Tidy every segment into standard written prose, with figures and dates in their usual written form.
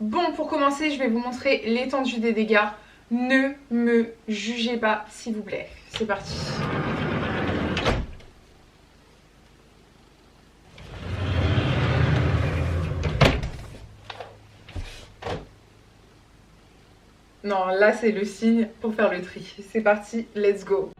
Bon, pour commencer, je vais vous montrer l'étendue des dégâts. Ne me jugez pas, s'il vous plaît. C'est parti. Non, là c'est le signe pour faire le tri. C'est parti, let's go.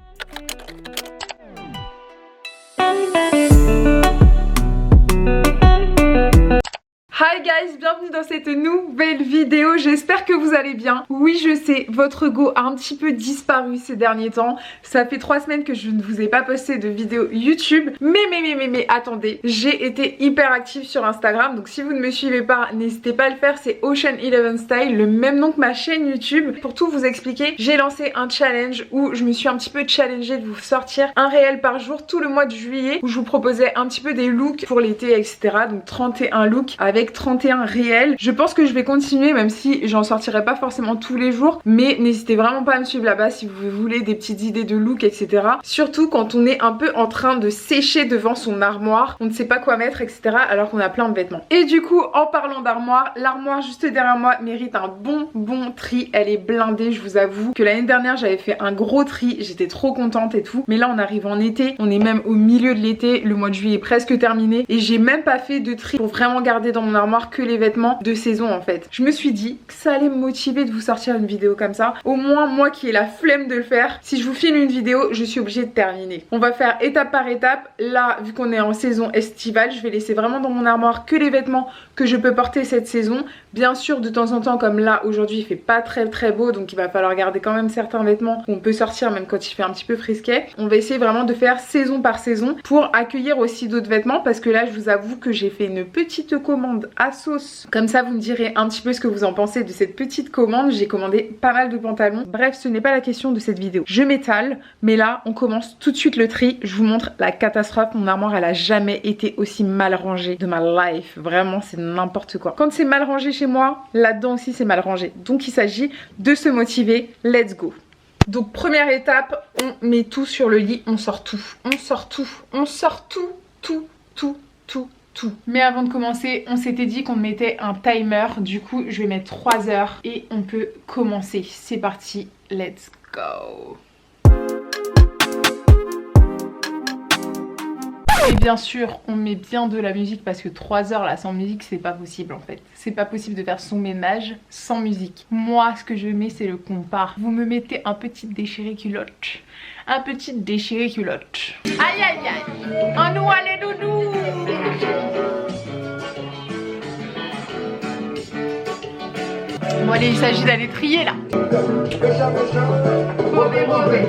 Hi guys, bienvenue dans cette nouvelle vidéo, j'espère que vous allez bien. Oui je sais, votre go a un petit peu disparu ces derniers temps. Ça fait 3 semaines que je ne vous ai pas posté de vidéo YouTube. Mais attendez, j'ai été hyper active sur Instagram. Donc si vous ne me suivez pas, n'hésitez pas à le faire, c'est Ocean11 Style, le même nom que ma chaîne YouTube. Pour tout vous expliquer, j'ai lancé un challenge où je me suis un petit peu challengée de vous sortir un réel par jour tout le mois de juillet, où je vous proposais un petit peu des looks pour l'été, etc. Donc 31 looks avec 31 réels. Je pense que je vais continuer même si j'en sortirai pas forcément tous les jours, mais n'hésitez vraiment pas à me suivre là-bas si vous voulez des petites idées de look, etc. Surtout quand on est un peu en train de sécher devant son armoire, on ne sait pas quoi mettre, etc. alors qu'on a plein de vêtements. Et du coup, en parlant d'armoire, l'armoire juste derrière moi mérite un bon tri. Elle est blindée, je vous avoue que l'année dernière j'avais fait un gros tri, j'étais trop contente et tout, mais là on arrive en été, on est même au milieu de l'été, le mois de juillet est presque terminé et j'ai même pas fait de tri pour vraiment garder dans mon armoire que les vêtements de saison en fait. Je me suis dit que ça allait me motiver de vous sortir une vidéo comme ça. Au moins moi qui ai la flemme de le faire, si je vous filme une vidéo, je suis obligée de terminer. On va faire étape par étape. Là, vu qu'on est en saison estivale, je vais laisser vraiment dans mon armoire que les vêtements que je peux porter cette saison. Bien sûr, de temps en temps, comme là aujourd'hui il fait pas très beau, donc il va falloir garder quand même certains vêtements qu'on peut sortir même quand il fait un petit peu frisquet. On va essayer vraiment de faire saison par saison pour accueillir aussi d'autres vêtements, parce que là je vous avoue que j'ai fait une petite commande à sauce. Comme ça vous me direz un petit peu ce que vous en pensez de cette petite commande. J'ai commandé pas mal de pantalons. Bref, ce n'est pas la question de cette vidéo. Je m'étale, mais là on commence tout de suite le tri. Je vous montre la catastrophe. Mon armoire elle a jamais été aussi mal rangée de ma life. Vraiment c'est n'importe quoi. Quand c'est mal rangé chez moi, là-dedans aussi c'est mal rangé. Donc il s'agit de se motiver. Let's go. Donc première étape, on met tout sur le lit, on sort tout. On sort tout. On sort tout. Tout. Mais avant de commencer, on s'était dit qu'on mettait un timer. Du coup, je vais mettre 3 heures et on peut commencer. C'est parti, let's go. Et bien sûr, on met bien de la musique parce que 3 heures là sans musique, c'est pas possible en fait. C'est pas possible de faire son ménage sans musique. Moi, ce que je mets, c'est le compas. Vous me mettez un petit déchiré culotte. Un petit déchiré culotte. Aïe aïe aïe. En nous allez doudou. Bon allez, il s'agit d'aller trier là. Mauvais.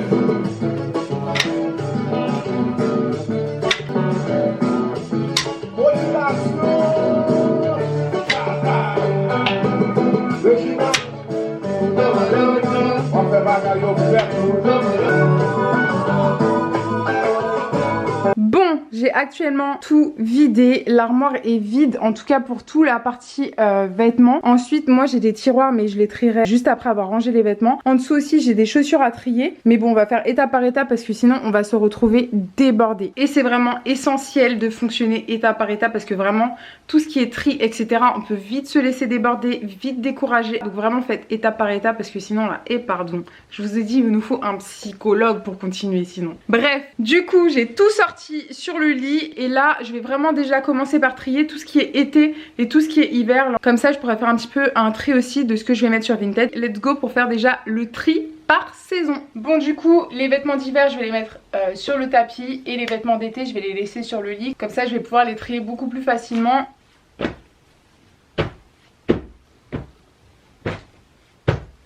Bon, j'ai actuellement tout vidé, l'armoire est vide, en tout cas pour toute la partie vêtements. Ensuite, moi j'ai des tiroirs, mais je les trierai juste après avoir rangé les vêtements. En dessous aussi, j'ai des chaussures à trier, mais bon, on va faire étape par étape parce que sinon on va se retrouver débordé. Et c'est vraiment essentiel de fonctionner étape par étape parce que vraiment, tout ce qui est tri, etc., on peut vite se laisser déborder, vite décourager. Donc vraiment, faites étape par étape parce que sinon là, et pardon, je vous ai dit, il nous faut un psychologue pour continuer sinon. Bref, du coup, j'ai tout sorti sur le lit et là je vais vraiment déjà commencer par trier tout ce qui est été et tout ce qui est hiver. Comme ça je pourrais faire un petit peu un tri aussi de ce que je vais mettre sur Vinted. Let's go pour faire déjà le tri par saison. Bon, du coup les vêtements d'hiver je vais les mettre sur le tapis et les vêtements d'été je vais les laisser sur le lit. Comme ça je vais pouvoir les trier beaucoup plus facilement.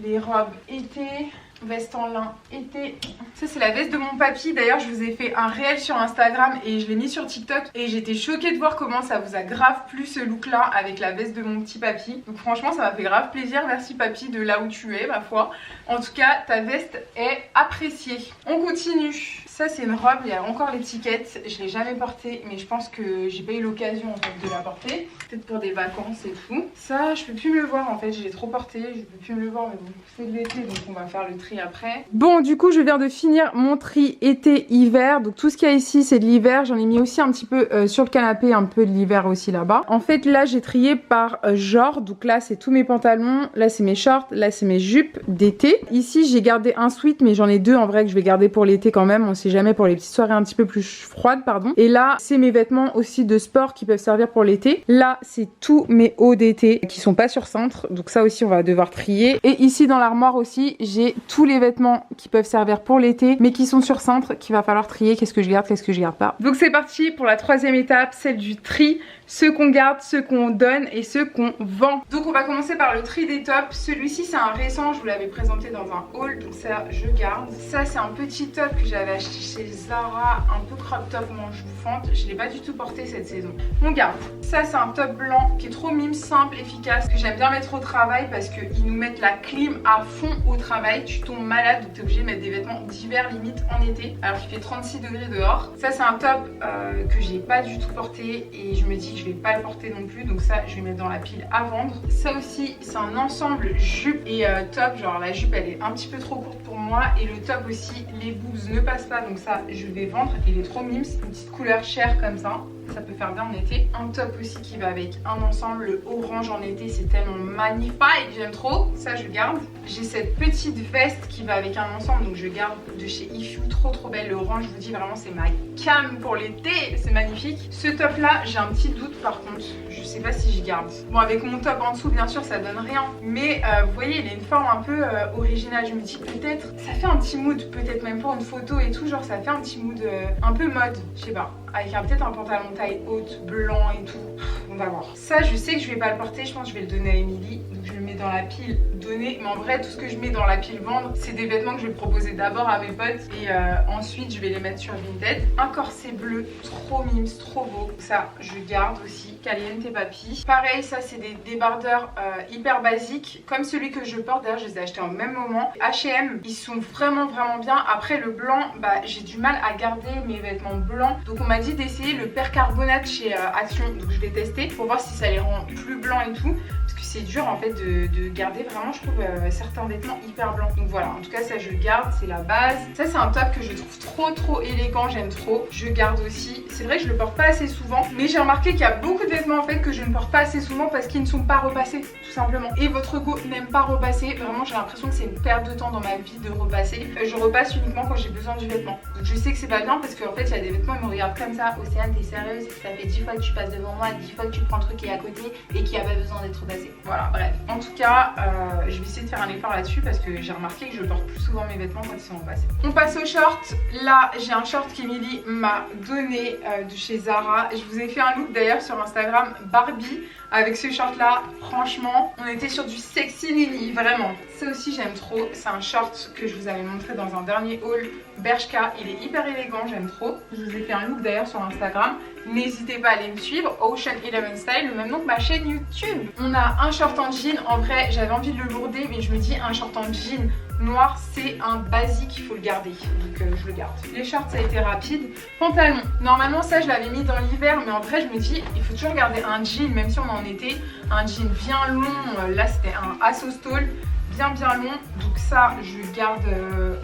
Les robes été, veste en lin été. Ça c'est la veste de mon papy. D'ailleurs je vous ai fait un réel sur Instagram et je l'ai mis sur TikTok. Et j'étais choquée de voir comment ça vous a grave plu ce look là avec la veste de mon petit papy. Donc franchement ça m'a fait grave plaisir. Merci papy de là où tu es ma foi. En tout cas ta veste est appréciée. On continue. Ça c'est une robe, il y a encore l'étiquette. Je l'ai jamais portée mais je pense que j'ai pas eu l'occasion en fait de la porter. Peut-être pour des vacances et tout. Ça je peux plus me le voir en fait. Je l'ai trop porté, je peux plus me le voir mais bon c'est de l'été donc on va faire le tri. tri après. Bon, du coup je viens de finir mon tri été-hiver. Donc tout ce qu'il y a ici c'est de l'hiver. J'en ai mis aussi un petit peu sur le canapé, un peu de l'hiver aussi là-bas. En fait là j'ai trié par genre. Donc là c'est tous mes pantalons, là c'est mes shorts, là c'est mes jupes d'été. Ici j'ai gardé un sweat mais j'en ai deux en vrai que je vais garder pour l'été quand même. On sait jamais, pour les petites soirées un petit peu plus froides pardon. Et là c'est mes vêtements aussi de sport qui peuvent servir pour l'été. Là c'est tous mes hauts d'été qui sont pas sur cintre. Donc ça aussi on va devoir trier. Et ici dans l'armoire aussi j'ai tous les vêtements qui peuvent servir pour l'été mais qui sont sur cintre qu'il va falloir trier. Qu'est-ce que je garde, qu'est-ce que je garde pas. Donc c'est parti pour la troisième étape, celle du tri. Ceux qu'on garde, ceux qu'on donne et ceux qu'on vend. Donc on va commencer par le tri des tops. Celui-ci c'est un récent, je vous l'avais présenté dans un haul, donc ça je garde. Ça c'est un petit top que j'avais acheté chez Zara, un peu crop top manche bouffante. Je l'ai pas du tout porté cette saison. On garde. Ça c'est un top blanc qui est trop mime, simple, efficace, que j'aime bien mettre au travail parce qu'ils nous mettent la clim à fond au travail. Tu tombes malade donc t'es obligé de mettre des vêtements d'hiver limite en été alors qu'il fait 36 degrés dehors. Ça c'est un top que j'ai pas du tout porté et je me dis je vais pas le porter non plus, donc ça je vais mettre dans la pile à vendre. Ça aussi c'est un ensemble jupe et top, genre la jupe elle est un petit peu trop courte pour moi et le top aussi les boobs ne passent pas, donc ça je vais vendre. Il est trop mimes, une petite couleur chère comme ça peut faire bien en été. Un top aussi qui va avec un ensemble, le orange en été c'est tellement magnifique, j'aime trop, ça je garde. J'ai cette petite veste qui va avec un ensemble, donc je garde, de chez Ifu, trop belle. Le orange, je vous dis vraiment c'est ma cam pour l'été, c'est magnifique. Ce top là j'ai un petit doute par contre, je sais pas si j'y garde. Bon avec mon top en dessous bien sûr ça donne rien, mais vous voyez il a une forme un peu originale. Je me dis peut-être ça fait un petit mood, peut-être même pour une photo et tout, genre ça fait un petit mood un peu mode, je sais pas, avec peut-être un pantalon taille haute blanc et tout. On va voir. Ça je sais que je vais pas le porter, je pense que je vais le donner à Émilie, donc je le mets dans la pile donner. Mais en vrai tout ce que je mets dans la pile vendre c'est des vêtements que je vais proposer d'abord à mes potes et ensuite je vais les mettre sur Vinted. Un corset bleu trop mimes, trop beau, ça je garde aussi. Caliente Papi, pareil, ça c'est des débardeurs hyper basiques comme celui que je porte, d'ailleurs je les ai achetés en même moment. H&M, ils sont vraiment bien. Après le blanc, bah j'ai du mal à garder mes vêtements blancs, donc on m'a dit d'essayer le percarbonate chez Action, donc je vais tester pour voir si ça les rend plus blancs et tout, parce que c'est dur en fait de garder vraiment je trouve certains vêtements hyper blancs. Donc voilà, en tout cas ça je garde, c'est la base. Ça c'est un top que je trouve trop élégant, j'aime trop, je garde aussi. C'est vrai que je le porte pas assez souvent, mais j'ai remarqué qu'il y a beaucoup de vêtements en fait que je ne porte pas assez souvent parce qu'ils ne sont pas repassés tout simplement. Et votre go n'aime pas repasser, vraiment j'ai l'impression que c'est une perte de temps dans ma vie de repasser. Je repasse uniquement quand j'ai besoin du vêtement. Donc je sais que c'est pas bien parce qu'en fait il y a des vêtements, ils me regardent comme ça. Océane, t'es sérieuse? Ça fait 10 fois que tu passes devant moi, 10 fois que tu prends le truc qui est à côté et qui a pas besoin d'être repassé. Voilà, bref. En tout cas, je vais essayer de faire un effort là-dessus parce que j'ai remarqué que je porte plus souvent mes vêtements quand ils sont repassés. On passe aux shorts. Là, j'ai un short qu'Emilie m'a donné de chez Zara. Je vous ai fait un look d'ailleurs sur Instagram Barbie avec ce short là. Franchement, on était sur du sexy Lily, vraiment. Ça aussi j'aime trop. C'est un short que je vous avais montré dans un dernier haul Bershka. Il est hyper élégant, j'aime trop. Je vous ai fait un look d'ailleurs sur Instagram. N'hésitez pas à aller me suivre, Ocean 11 Style, le même nom que ma chaîne YouTube. On a un short en jean. En vrai, j'avais envie de le lourder, mais je me dis un short en jean noir, c'est un basique, il faut le garder. Donc je le garde. Les shorts, ça a été rapide. Pantalon. Normalement, ça, je l'avais mis dans l'hiver, mais en vrai, je me dis, il faut toujours garder un jean, même si on est en été. Un jean bien long. Là, c'était un Assos Tall. Bien long, donc ça je garde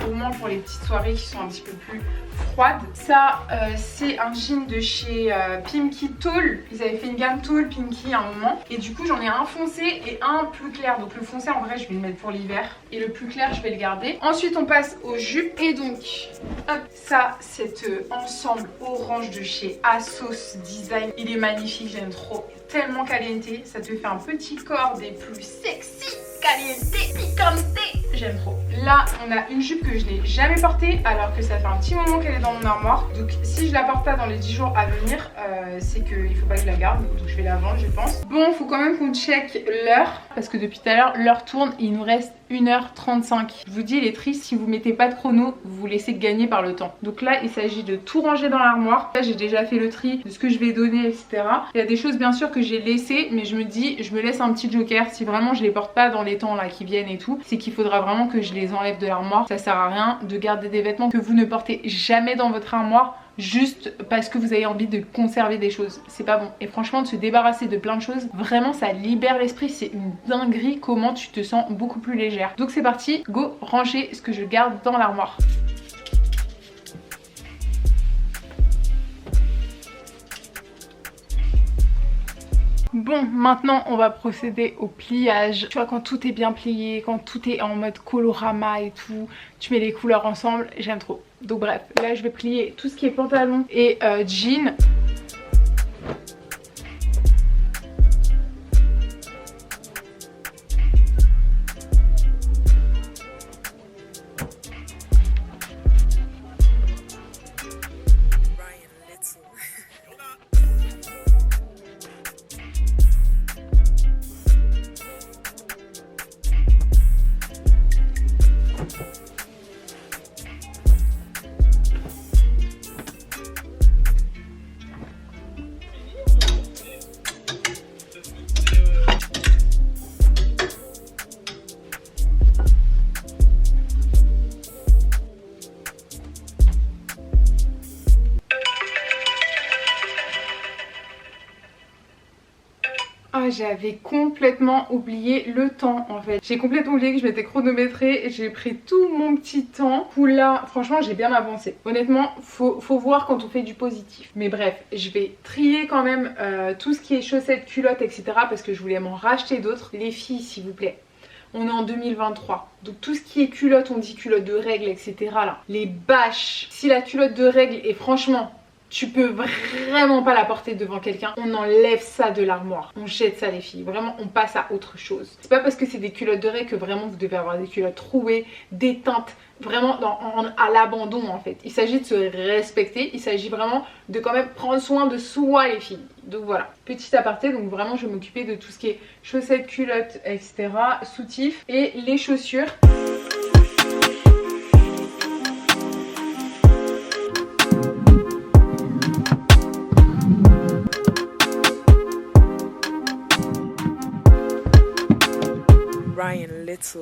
au moins pour les petites soirées qui sont un petit peu plus froides. Ça c'est un jean de chez Pimkie Tall. Ils avaient fait une gamme Tall Pimkie à un moment et du coup j'en ai un foncé et un plus clair. Donc le foncé en vrai je vais le mettre pour l'hiver et le plus clair je vais le garder. Ensuite on passe aux jupes et donc hop, ça cet ensemble orange de chez Assos Design. Il est magnifique, j'aime trop. Tellement caliente, ça te fait un petit corps des plus sexy. Caliente, picante, j'aime trop. Là on a une jupe que je n'ai jamais portée alors que ça fait un petit moment qu'elle est dans mon armoire. Donc si je la porte pas dans les 10 jours à venir, c'est qu'il faut pas que je la garde. Donc je vais la vendre je pense. Bon, faut quand même qu'on check l'heure parce que depuis tout à l'heure l'heure tourne et il nous reste 1h35. Je vous dis, il est triste, si vous mettez pas de chrono, vous vous laissez gagner par le temps. Donc là, il s'agit de tout ranger dans l'armoire. Là, j'ai déjà fait le tri de ce que je vais donner, etc. Il y a des choses, bien sûr, que j'ai laissées, mais je me dis, je me laisse un petit joker. Si vraiment je les porte pas dans les temps là qui viennent et tout, c'est qu'il faudra vraiment vraiment que je les enlève de l'armoire. Ça sert à rien de garder des vêtements que vous ne portez jamais dans votre armoire juste parce que vous avez envie de conserver des choses. C'est pas bon. Et franchement, de se débarrasser de plein de choses, vraiment ça libère l'esprit. C'est une dinguerie comment tu te sens beaucoup plus légère. Donc c'est parti, go ranger ce que je garde dans l'armoire. Bon, maintenant on va procéder au pliage. Tu vois, quand tout est bien plié, quand tout est en mode colorama et tout, tu mets les couleurs ensemble, j'aime trop. Donc bref, là je vais plier tout ce qui est pantalon et jean. Ah, j'avais complètement oublié le temps en fait. J'ai complètement oublié que je m'étais chronométrée et j'ai pris tout mon petit temps. Là, franchement, j'ai bien avancé. Honnêtement, faut voir quand on fait du positif. Mais bref, je vais trier quand même tout ce qui est chaussettes, culottes, etc. parce que je voulais m'en racheter d'autres. Les filles, s'il vous plaît. On est en 2023, donc tout ce qui est culotte, on dit culotte de règles, etc. là. Les bâches, si la culotte de règles est franchement... tu peux vraiment pas la porter devant quelqu'un, on enlève ça de l'armoire, on jette ça les filles, vraiment on passe à autre chose. C'est pas parce que c'est des culottes de règles que vraiment vous devez avoir des culottes trouées, déteintes, vraiment à l'abandon en fait. Il s'agit de se respecter, il s'agit vraiment de quand même prendre soin de soi les filles. Donc voilà, petit aparté, donc vraiment je vais m'occuper de tout ce qui est chaussettes, culottes, etc. soutifs et les chaussures. Ryan Little.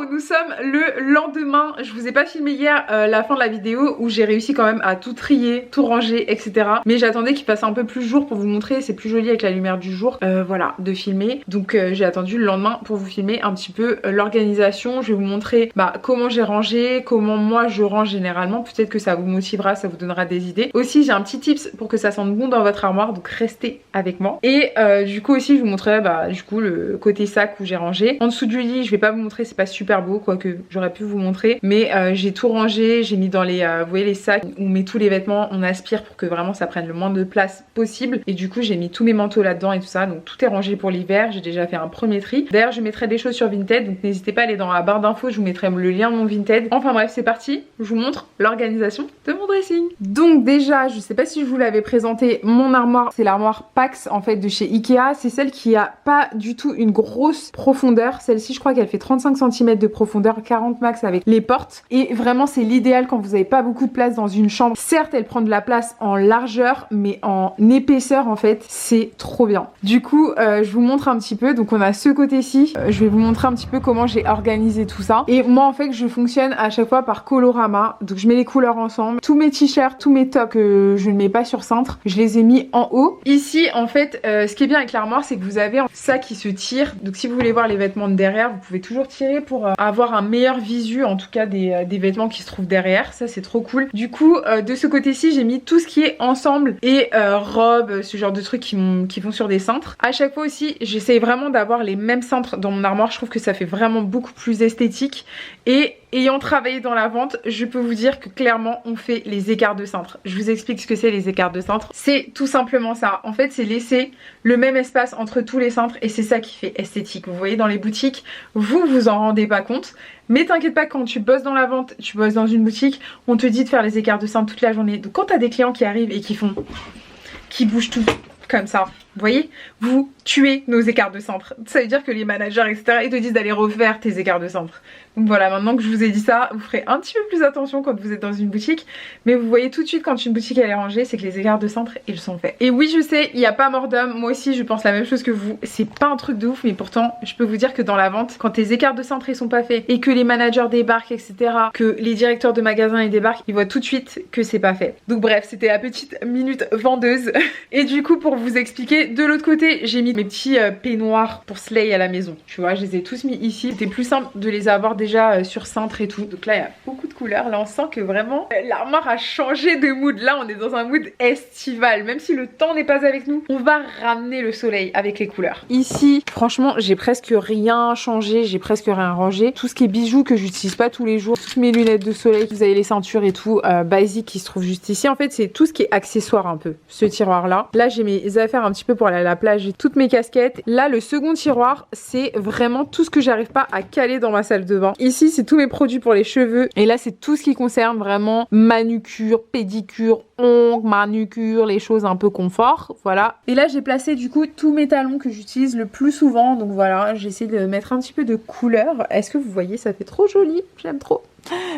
Nous sommes le lendemain. Je vous ai pas filmé hier la fin de la vidéo où j'ai réussi quand même à tout trier, tout ranger, etc. Mais j'attendais qu'il fasse un peu plus jour pour vous montrer. C'est plus joli avec la lumière du jour, voilà, de filmer. Donc j'ai attendu le lendemain pour vous filmer un petit peu l'organisation. Je vais vous montrer comment j'ai rangé, comment moi je range généralement. Peut-être que ça vous motivera, ça vous donnera des idées. Aussi j'ai un petit tips pour que ça sente bon dans votre armoire, donc restez avec moi. Et du coup aussi je vous montrerai du coup le côté sac où j'ai rangé. En dessous du lit je vais pas vous montrer, c'est pas super beau, quoique j'aurais pu vous montrer, mais j'ai tout rangé, j'ai mis dans les vous voyez les sacs où on met tous les vêtements, on aspire pour que vraiment ça prenne le moins de place possible, et du coup j'ai mis tous mes manteaux là-dedans et tout ça, donc tout est rangé pour l'hiver. J'ai déjà fait un premier tri. D'ailleurs je mettrai des choses sur Vinted, donc n'hésitez pas à aller dans la barre d'infos, je vous mettrai le lien de mon Vinted. Enfin bref, c'est parti, je vous montre l'organisation de mon dressing. Donc déjà, je sais pas si je vous l'avais présenté, mon armoire, c'est l'armoire Pax en fait de chez Ikea. C'est celle qui a pas du tout une grosse profondeur. Celle-ci je crois qu'elle fait 35 cm de profondeur, 40 max avec les portes, et vraiment c'est l'idéal quand vous n'avez pas beaucoup de place dans une chambre. Certes elle prend de la place en largeur, mais en épaisseur en fait c'est trop bien. Du coup je vous montre un petit peu. Donc on a ce côté-ci, je vais vous montrer un petit peu comment j'ai organisé tout ça. Et moi en fait je fonctionne à chaque fois par colorama, donc je mets les couleurs ensemble. Tous mes t-shirts, tous mes tops que je ne mets pas sur cintre, je les ai mis en haut. Ici en fait ce qui est bien avec l'armoire, c'est que vous avez ça qui se tire, donc si vous voulez voir les vêtements de derrière, vous pouvez toujours tirer pour avoir un meilleur visu en tout cas des vêtements qui se trouvent derrière. Ça c'est trop cool. Du coup de ce côté-ci j'ai mis tout ce qui est ensemble et robes, ce genre de trucs qui vont sur des cintres. À chaque fois aussi j'essaye vraiment d'avoir les mêmes cintres dans mon armoire. Je trouve que ça fait vraiment beaucoup plus esthétique, et ayant travaillé dans la vente, je peux vous dire que clairement on fait les écarts de cintre. Je vous explique ce que c'est les écarts de cintre. C'est tout simplement ça. En fait c'est laisser le même espace entre tous les cintres, et c'est ça qui fait esthétique. Vous voyez dans les boutiques, vous en rendez pas compte, mais t'inquiète pas, quand tu bosses dans la vente, tu bosses dans une boutique, on te dit de faire les écarts de cintre toute la journée. Donc quand t'as des clients qui arrivent et qui bougent tout comme ça, Vous voyez, vous tuez nos écarts de centre. Ça veut dire que les managers, etc., ils te disent d'aller refaire tes écarts de centre. Donc voilà, maintenant que je vous ai dit ça, vous ferez un petit peu plus attention quand vous êtes dans une boutique. Mais vous voyez tout de suite quand une boutique elle est rangée, c'est que les écarts de centre, ils sont faits. Et oui, je sais, il n'y a pas mort d'homme. Moi aussi, je pense la même chose que vous. C'est pas un truc de ouf, mais pourtant, je peux vous dire que dans la vente, quand tes écarts de centre ils sont pas faits et que les managers débarquent, etc., que les directeurs de magasins ils débarquent, ils voient tout de suite que c'est pas fait. Donc bref, c'était la petite minute vendeuse. Et du coup, pour vous expliquer, de l'autre côté, j'ai mis mes petits peignoirs pour slay à la maison. Tu vois, je les ai tous mis ici. C'était plus simple de les avoir déjà sur cintre et tout. Donc là, il y a beaucoup de couleurs. Là, on sent que vraiment, l'armoire a changé de mood. Là, on est dans un mood estival. Même si le temps n'est pas avec nous, on va ramener le soleil avec les couleurs. Ici, franchement, j'ai presque rien changé. J'ai presque rien rangé. Tout ce qui est bijoux que j'utilise pas tous les jours. Toutes mes lunettes de soleil, vous avez les ceintures et tout, basique qui se trouve juste ici. En fait, c'est tout ce qui est accessoire un peu. Ce tiroir-là. Là, j'ai mes affaires un petit peu pour aller à la plage. J'ai toutes mes casquettes. Là, le second tiroir, c'est vraiment tout ce que j'arrive pas à caler dans ma salle de bain. Ici, c'est tous mes produits pour les cheveux. Et là, c'est tout ce qui concerne vraiment manucure, pédicure, ongles, manucure, les choses un peu confort. Voilà. Et là, j'ai placé du coup tous mes talons que j'utilise le plus souvent. Donc voilà, j'essaie de mettre un petit peu de couleur. Est-ce que vous voyez, ça fait trop joli. J'aime trop.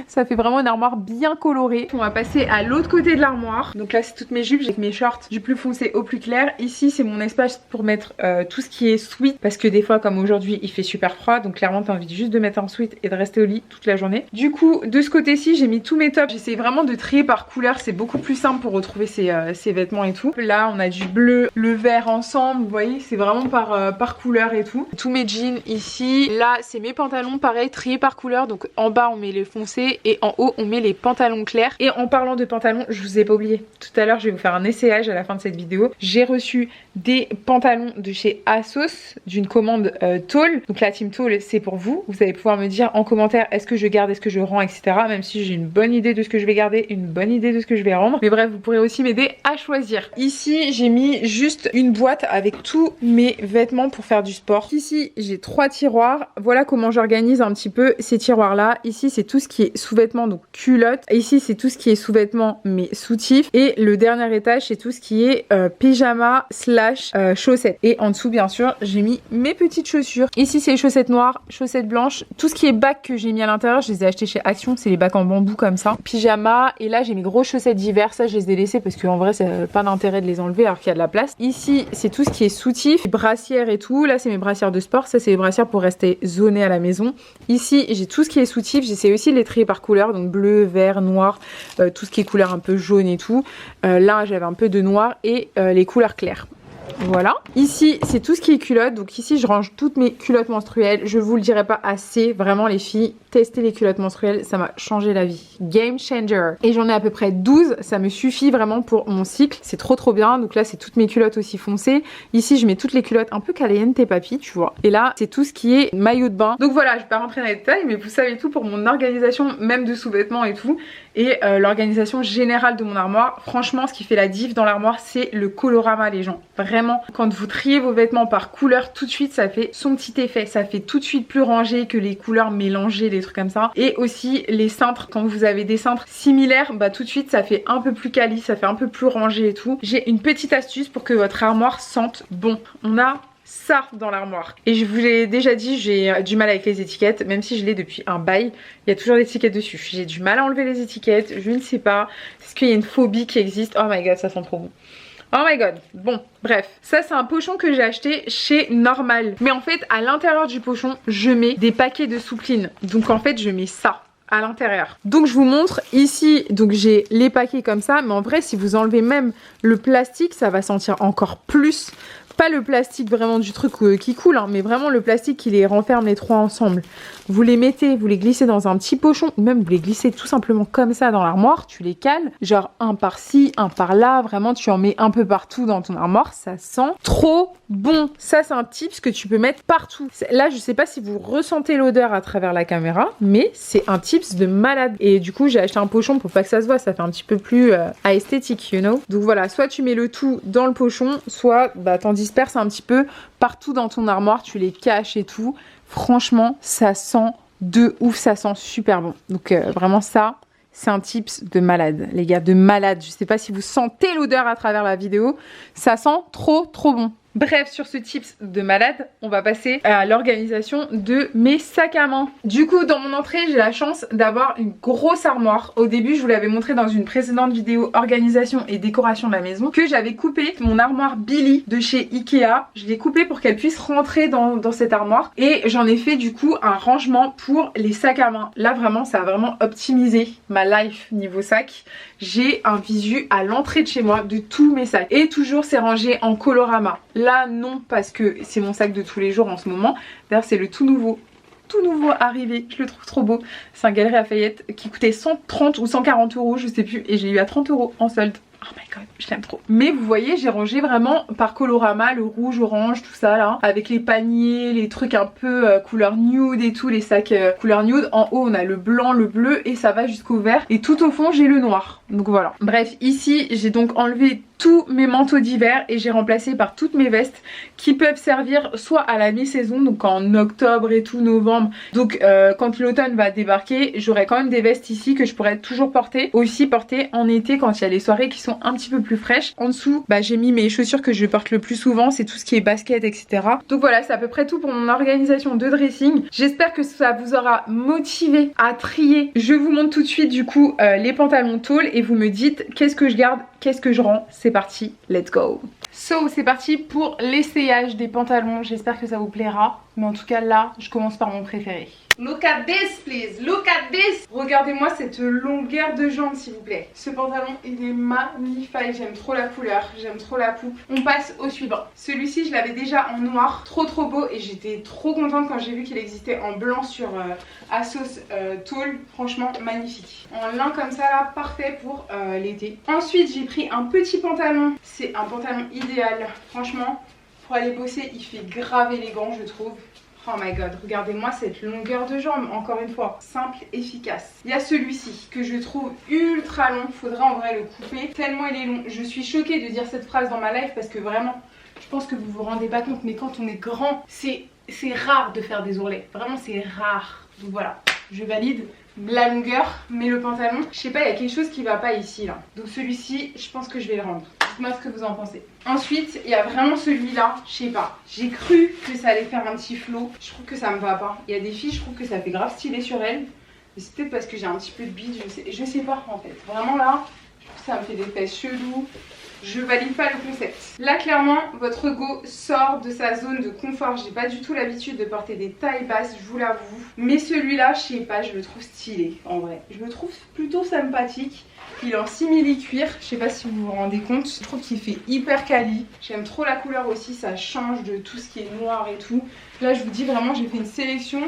Ça fait vraiment une armoire bien colorée. On va passer à l'autre côté de l'armoire. Donc là, c'est toutes mes jupes avec mes shorts du plus foncé au plus clair. Ici, c'est mon espace pour mettre tout ce qui est sweat. Parce que des fois, comme aujourd'hui, il fait super froid. Donc clairement, t'as envie juste de mettre un sweat et de rester au lit toute la journée. Du coup, de ce côté-ci, j'ai mis tous mes tops. J'essaie vraiment de trier par couleur. C'est beaucoup plus simple pour retrouver ses vêtements et tout. Là, on a du bleu, le vert ensemble. Vous voyez, c'est vraiment par couleur et tout. Tous mes jeans ici. Là, c'est mes pantalons. Pareil, triés par couleur. Donc en bas, on met les foncés et en haut on met les pantalons clairs. Et en parlant de pantalons, je vous ai pas oublié, tout à l'heure je vais vous faire un essayage à la fin de cette vidéo. J'ai reçu des pantalons de chez ASOS d'une commande Tall. Donc la team Tall, c'est pour vous. Vous allez pouvoir me dire en commentaire est-ce que je garde, est-ce que je rends, etc. Même si j'ai une bonne idée de ce que je vais garder, une bonne idée de ce que je vais rendre. Mais bref, vous pourrez aussi m'aider à choisir. Ici j'ai mis juste une boîte avec tous mes vêtements pour faire du sport. Ici j'ai 3 tiroirs. Voilà comment j'organise un petit peu ces tiroirs là. Ici c'est tout ce qui est sous-vêtements, donc culottes. Ici c'est tout ce qui est sous-vêtements mais soutifs. Et le dernier étage c'est tout ce qui est pyjama slash chaussettes. Et en dessous bien sûr j'ai mis mes petites chaussures. Ici c'est les chaussettes noires, chaussettes blanches. Tout ce qui est bacs que j'ai mis à l'intérieur, je les ai achetés chez Action. C'est les bacs en bambou comme ça. Pyjama. Et là j'ai mes grosses chaussettes d'hiver. Ça je les ai laissées parce qu'en vrai c'est pas d'intérêt de les enlever alors qu'il y a de la place. Ici c'est tout ce qui est soutif, brassières et tout. Là c'est mes brassières de sport. Ça c'est les brassières pour rester zonées à la maison. Ici j'ai tout ce qui est soutif. J'essaie aussi de les trier par couleur, donc bleu, vert, noir, tout ce qui est couleur un peu jaune et tout. Là j'avais un peu de noir et les couleurs claires. Voilà. Ici, c'est tout ce qui est culottes. Donc ici, je range toutes mes culottes menstruelles. Je vous le dirai pas assez. Vraiment, les filles, testez les culottes menstruelles. Ça m'a changé la vie. Game changer. Et j'en ai à peu près 12. Ça me suffit vraiment pour mon cycle. C'est trop bien. Donc là, c'est toutes mes culottes aussi foncées. Ici, je mets toutes les culottes un peu caliente papi, tu vois. Et là, c'est tout ce qui est maillot de bain. Donc voilà, je vais pas rentrer dans les détails, mais vous savez tout pour mon organisation, même de sous-vêtements et tout. Et l'organisation générale de mon armoire. Franchement, ce qui fait la diff dans l'armoire, c'est le colorama, les gens. Vraiment, quand vous triez vos vêtements par couleur, tout de suite, ça fait son petit effet. Ça fait tout de suite plus rangé que les couleurs mélangées, des trucs comme ça. Et aussi, les cintres, quand vous avez des cintres similaires, bah tout de suite, ça fait un peu plus quali, ça fait un peu plus rangé et tout. J'ai une petite astuce pour que votre armoire sente bon. On a ça dans l'armoire. Et je vous l'ai déjà dit, j'ai du mal avec les étiquettes, même si je l'ai depuis un bail, il y a toujours des étiquettes dessus. J'ai du mal à enlever les étiquettes, je ne sais pas. Est-ce qu'il y a une phobie qui existe? Oh my god, ça sent trop bon. Oh my god. Bon, bref. Ça, c'est un pochon que j'ai acheté chez Normal. Mais en fait, à l'intérieur du pochon, je mets des paquets de soupline. Donc en fait, je mets ça à l'intérieur. Donc je vous montre ici, donc j'ai les paquets comme ça. Mais en vrai, si vous enlevez même le plastique, ça va sentir encore plus. Pas le plastique vraiment du truc qui coule, hein, mais vraiment le plastique qui les renferme les trois ensemble. Vous les mettez, vous les glissez dans un petit pochon, ou même vous les glissez tout simplement comme ça dans l'armoire, tu les cales, genre un par-ci, un par-là, vraiment tu en mets un peu partout dans ton armoire, ça sent trop bon. Ça c'est un tips que tu peux mettre partout. Là je sais pas si vous ressentez l'odeur à travers la caméra, mais c'est un tips de malade. Et du coup j'ai acheté un pochon pour pas que ça se voit, ça fait un petit peu plus esthétique, you know. Donc voilà, soit tu mets le tout dans le pochon, soit bah t'en disperses un petit peu partout dans ton armoire, tu les caches et tout. Franchement, ça sent de ouf, ça sent super bon. Donc vraiment ça, c'est un tips de malade, les gars, de malade. Je sais pas si vous sentez l'odeur à travers la vidéo, ça sent trop bon. Bref, sur ce tips de malade, on va passer à l'organisation de mes sacs à main. Du coup, dans mon entrée, j'ai la chance d'avoir une grosse armoire. Au début, je vous l'avais montré dans une précédente vidéo organisation et décoration de la maison, que j'avais coupé mon armoire Billy de chez Ikea. Je l'ai coupée pour qu'elle puisse rentrer dans cette armoire et j'en ai fait du coup un rangement pour les sacs à main. Là, vraiment, ça a vraiment optimisé ma life niveau sac. J'ai un visu à l'entrée de chez moi de tous mes sacs et toujours c'est rangé en colorama. Là non, parce que c'est mon sac de tous les jours en ce moment. D'ailleurs c'est le tout nouveau arrivé, je le trouve trop beau. C'est un Galeries Lafayette qui coûtait 130 ou 140 euros, je sais plus, et j'ai eu à 30 euros en solde. Oh my god, je l'aime trop. Mais vous voyez, j'ai rangé vraiment par colorama, le rouge, orange, tout ça là. Avec les paniers, les trucs un peu couleur nude et tout, les sacs couleur nude. En haut, on a le blanc, le bleu et ça va jusqu'au vert. Et tout au fond, j'ai le noir. Donc voilà. Bref, ici, j'ai donc enlevé tous mes manteaux d'hiver et j'ai remplacé par toutes mes vestes qui peuvent servir soit à la mi-saison, donc en octobre et tout, novembre. Donc quand l'automne va débarquer, j'aurai quand même des vestes ici que je pourrais toujours porter. Aussi porter en été quand il y a les soirées qui sont un petit peu plus fraîches. En dessous, bah, j'ai mis mes chaussures que je porte le plus souvent, c'est tout ce qui est basket, etc. Donc voilà, c'est à peu près tout pour mon organisation de dressing. J'espère que ça vous aura motivé à trier. Je vous montre tout de suite du coup les pantalons tôle et vous me dites qu'est-ce que je garde, qu'est-ce que je rends. C'est parti, let's go. So, c'est parti pour l'essayage des pantalons. J'espère que ça vous plaira. Mais en tout cas, là, je commence par mon préféré. Look at this, please. Look at this. Regardez-moi cette longueur de jambe, s'il vous plaît. Ce pantalon, il est magnifique. J'aime trop la couleur. J'aime trop la coupe. On passe au suivant. Celui-ci, je l'avais déjà en noir. Trop beau. Et j'étais trop contente quand j'ai vu qu'il existait en blanc sur Asos Tôle. Franchement, magnifique. En lin comme ça, là, parfait pour l'été. Ensuite, j'ai pris un petit pantalon. C'est un pantalon idéal. Franchement, pour aller bosser, il fait grave élégant, je trouve. Oh my god, regardez-moi cette longueur de jambe, encore une fois, simple, efficace. Il y a celui-ci que je trouve ultra long, faudrait en vrai le couper, tellement il est long. Je suis choquée de dire cette phrase dans ma life parce que vraiment, je pense que vous vous rendez pas compte, mais quand on est grand, c'est rare de faire des ourlets. Vraiment, c'est rare. Donc voilà, je valide la longueur, mais le pantalon, je sais pas, il y a quelque chose qui va pas ici là. Donc celui-ci, je pense que je vais le rendre. Dites-moi ce que vous en pensez. Ensuite, il y a vraiment celui-là, je sais pas. J'ai cru que ça allait faire un petit flow. Je trouve que ça me va pas. Il y a des filles, je trouve que ça fait grave stylé sur elles. Mais c'est peut-être parce que j'ai un petit peu de bide, je sais pas en fait. Vraiment là, je trouve que ça me fait des fesses chelous. Je valide pas le concept. Là clairement votre go sort de sa zone de confort. J'ai pas du tout l'habitude de porter des tailles basses, je vous l'avoue. Mais celui-là, je sais pas, je le trouve stylé en vrai. Je le trouve plutôt sympathique. Il est en simili-cuir, je sais pas si vous vous rendez compte. Je trouve qu'il fait hyper quali. J'aime trop la couleur aussi, ça change de tout ce qui est noir et tout. Là je vous dis vraiment, j'ai fait une sélection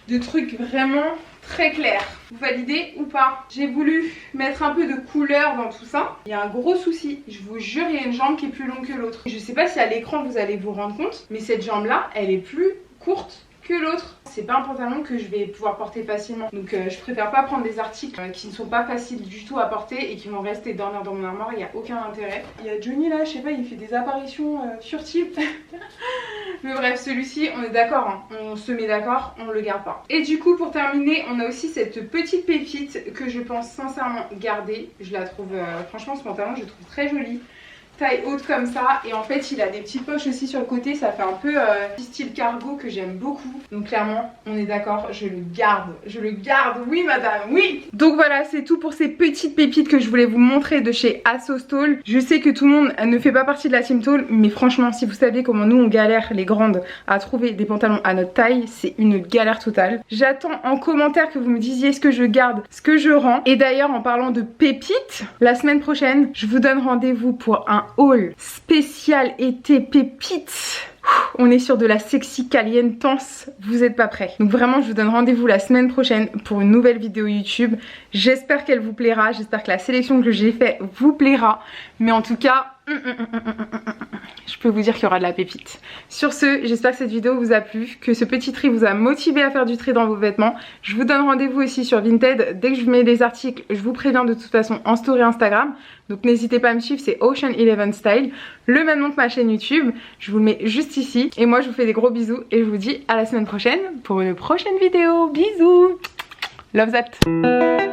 de trucs vraiment très clairs. Vous validez ou pas? J'ai voulu mettre un peu de couleur dans tout ça. Il y a un gros souci, je vous jure, il y a une jambe qui est plus longue que l'autre. Je sais pas si à l'écran vous allez vous rendre compte, mais cette jambe là, elle est plus courte que l'autre. C'est pas un pantalon que je vais pouvoir porter facilement. Donc je préfère pas prendre des articles qui ne sont pas faciles du tout à porter et qui vont rester dormir dans mon armoire, il n'y a aucun intérêt. Il y a Johnny là, je sais pas, il fait des apparitions furtives. Mais bref, celui-ci, on est d'accord, hein. On se met d'accord, on le garde pas. Et du coup, pour terminer, on a aussi cette petite pépite que je pense sincèrement garder. Je la trouve, franchement, ce pantalon, je le trouve très joli. Taille haute comme ça, et en fait il a des petites poches aussi sur le côté, ça fait un peu style cargo que j'aime beaucoup. Donc clairement on est d'accord, je le garde, oui madame, oui. Donc voilà, c'est tout pour ces petites pépites que je voulais vous montrer de chez Asos Tôle. Je sais que tout le monde ne fait pas partie de la team Tôle, mais franchement si vous saviez comment nous on galère les grandes à trouver des pantalons à notre taille, c'est une galère totale. J'attends en commentaire que vous me disiez ce que je garde, ce que je rends. Et d'ailleurs en parlant de pépites, la semaine prochaine je vous donne rendez-vous pour un haul spécial été pépites. On est sur de la sexy calientance, vous êtes pas prêts. Donc vraiment je vous donne rendez-vous la semaine prochaine pour une nouvelle vidéo YouTube. J'espère qu'elle vous plaira, j'espère que la sélection que j'ai faite vous plaira. Mais en tout cas, je peux vous dire qu'il y aura de la pépite. Sur ce, j'espère que cette vidéo vous a plu, que ce petit tri vous a motivé à faire du tri dans vos vêtements. Je vous donne rendez-vous aussi sur Vinted. Dès que je mets des articles, je vous préviens de toute façon en story Instagram. Donc n'hésitez pas à me suivre, c'est Ocean11 Style. Le même nom que ma chaîne YouTube. Je vous le mets juste ici. Et moi je vous fais des gros bisous et je vous dis à la semaine prochaine pour une prochaine vidéo. Bisous. Love that.